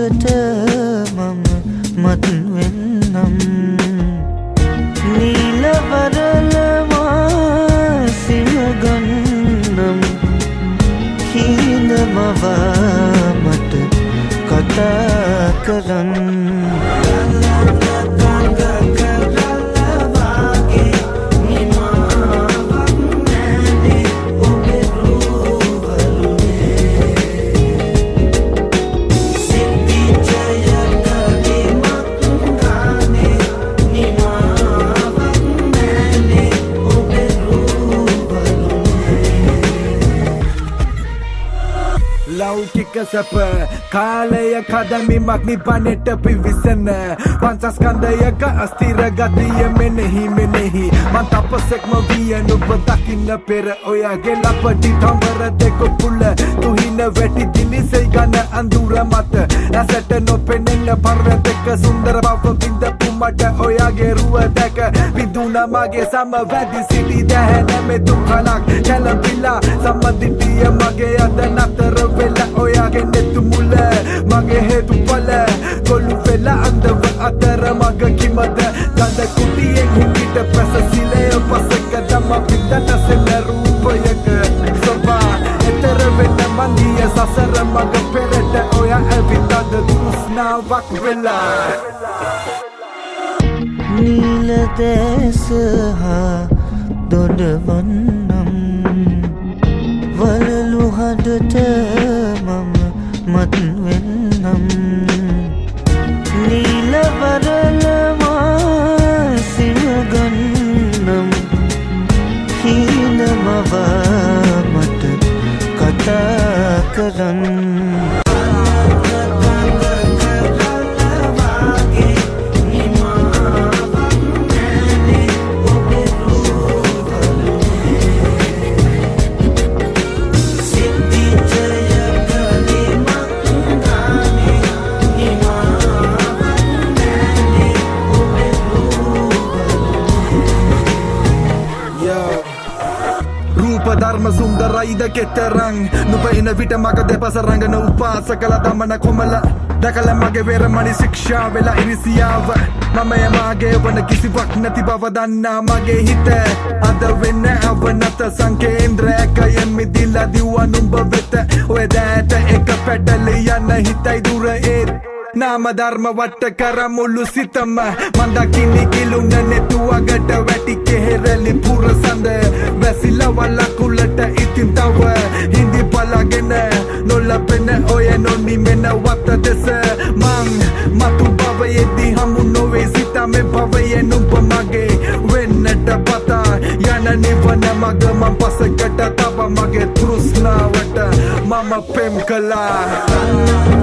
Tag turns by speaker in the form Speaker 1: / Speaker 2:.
Speaker 1: හඬට මම මත් වෙන්නම් නීල වරලවා සිමගන්නම් හීන මවා මට කතා කරන්න
Speaker 2: ලෞකික සැප කාලය කදමිමක් නිපනට පිවිසන පංචස්කන්ධයක අස්තිර ගතිය මෙනෙහි මන් තපසෙක්ම විය නුඹ දකින්න පෙර ඔයාගේ ලපටි තඹර දෙක පුල තුහින වැටි දිලිසෙයි ගන අඳුර මත ඇසට නොපෙනෙන පර්වතක සුන්දර බව විඳපු මට ඔයාගේ රුව දැක විදුන මගේ සම වැඩි සිටි දැහැන මේ දුකලක් කැළඹිලා සම්මදිටිය මගේ අද නතර වෙලා ඔයාගේ නෙතු මුල මගේ හේතු පල ගොළු වෙලා අන්දව අතර මග කිමද ගඳ කුටියෙන් හිමිට පැස සිලය පසක දම පිටන සෙන රූපයක සොබා එතර වෙන මන්දිය සසර මග පෙරට ඔයා ඇවිත් අද තෘෂ්ණාවක් වෙලා
Speaker 1: නීල දැස හා දොඩවන්නම් වලලු හඬට මම මත් වෙන්නම් නීල වරලවා සිමගන්නම් හීන මවා මට කතා කරන්න
Speaker 2: ධර්ම සුන්දරයිද කෙතරං නුඹ එන විට මග දෙපස රංගන උපාසකලා දමන කොමල දැකලා මගේ වෙරමණි ශික්ෂා වෙලා ඉරිසියාව මම යමාගේ වන කිසිවක් නැති බව දන්නා මගේ හිත අද වෙන්න අවනත සංකේන්ද්‍රයක යමිදිලා දිව්වා නුඹ වෙත ඔය දැට එක පැටල යන හිතයි දුර ඒත් නාම ධර්ම වට කර මුළු සිතම මන්දකිනි කිලුන නෙතුවකට වැටි කෙහෙරලි පුරසඳ වැසිලා වලකුලට ඉතින් තව හිඳි පලගෙන නොලපෙන ඔය නොනිමෙන වත දෙස මං මතු භවයේදී හමු නොවේ සිතමෙ භවයේ නුඹ මගේ වෙන්නට පතා යන නිවන මග මං පසකට තව මගේ තෘෂ්ණාවට මම පෙම් කළා